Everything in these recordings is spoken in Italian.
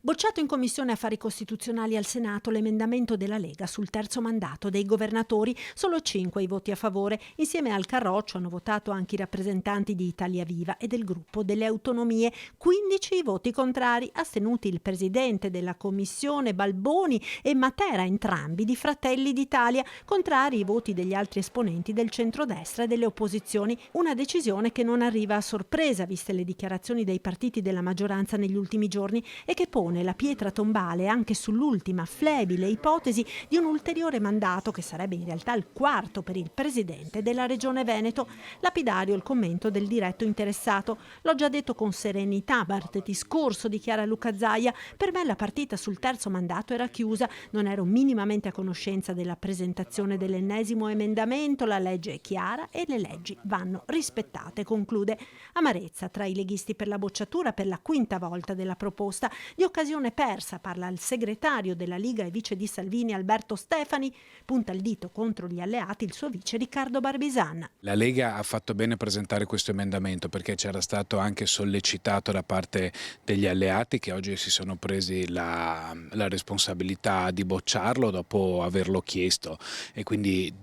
Bocciato in Commissione Affari Costituzionali al Senato l'emendamento della Lega sul terzo mandato dei governatori, solo 5 i voti a favore. Insieme al Carroccio hanno votato anche i rappresentanti di Italia Viva e del Gruppo delle Autonomie. 15 i voti contrari, astenuti il presidente della Commissione Balboni e Matera, entrambi di Fratelli d'Italia. Contrari i voti degli altri esponenti del centrodestra e delle opposizioni. Una decisione che non arriva a sorpresa, viste le dichiarazioni dei partiti della maggioranza negli ultimi giorni, e che pone la pietra tombale anche sull'ultima flebile ipotesi di un ulteriore mandato, che sarebbe in realtà il quarto per il presidente della Regione Veneto. Lapidario il commento del diretto interessato. L'ho già detto con serenità martedì scorso, dichiara Luca Zaia. Per me la partita sul terzo mandato era chiusa, non ero minimamente a conoscenza della presentazione dell'ennesimo emendamento, la legge è chiara e le leggi vanno rispettate, conclude. Amarezza tra i leghisti per la bocciatura per la quinta volta della proposta. Di occasione persa parla il segretario della Liga e vice di Salvini Alberto Stefani, punta il dito contro gli alleati il suo vice Riccardo Barbisan. La Lega ha fatto bene a presentare questo emendamento, perché c'era stato anche sollecitato da parte degli alleati, che oggi si sono presi la responsabilità di bocciarlo dopo averlo chiesto, e quindi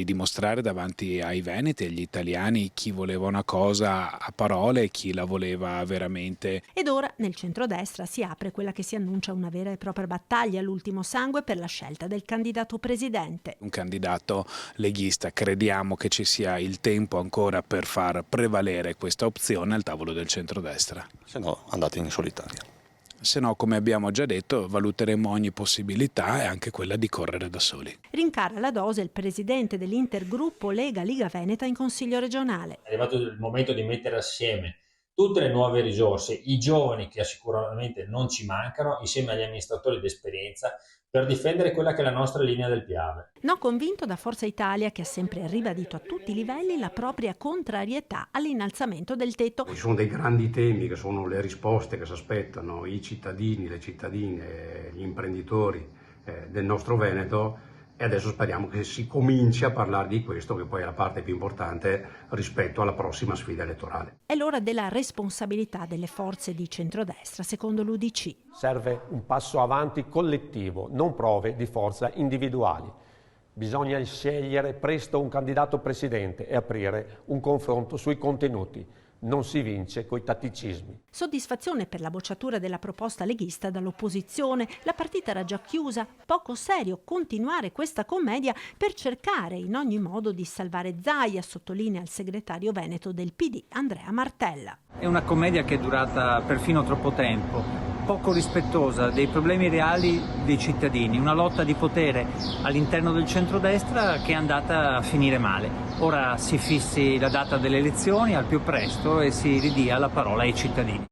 dimostrare davanti ai veneti e agli italiani chi voleva una cosa a parole e chi la voleva veramente. Ed ora nel centrodestra si apre quella che si annuncia una vera e propria battaglia all'ultimo sangue per la scelta del candidato presidente. Un candidato leghista. Crediamo che ci sia il tempo ancora per far prevalere questa opzione al tavolo del centrodestra. Se no, andate in solitaria. Se no, come abbiamo già detto, valuteremo ogni possibilità e anche quella di correre da soli. Rincara la dose il presidente dell'intergruppo Lega Veneta in Consiglio regionale. È arrivato il momento di mettere assieme tutte le nuove risorse, i giovani che sicuramente non ci mancano, insieme agli amministratori d'esperienza, per difendere quella che è la nostra linea del Piave. No convinto da Forza Italia, che ha sempre ribadito a tutti i livelli la propria contrarietà all'innalzamento del tetto. Ci sono dei grandi temi che sono le risposte che si aspettano i cittadini, le cittadine, gli imprenditori del nostro Veneto, e adesso speriamo che si cominci a parlare di questo, che poi è la parte più importante rispetto alla prossima sfida elettorale. È l'ora della responsabilità delle forze di centrodestra, secondo l'UDC. Serve un passo avanti collettivo, non prove di forza individuali. Bisogna scegliere presto un candidato presidente e aprire un confronto sui contenuti. Non si vince coi tatticismi. Soddisfazione per la bocciatura della proposta leghista dall'opposizione. La partita era già chiusa. Poco serio continuare questa commedia per cercare in ogni modo di salvare Zaia, sottolinea il segretario veneto del PD Andrea Martella. È una commedia che è durata perfino troppo tempo, poco rispettosa dei problemi reali dei cittadini, una lotta di potere all'interno del centrodestra che è andata a finire male. Ora si fissi la data delle elezioni al più presto e si ridia la parola ai cittadini.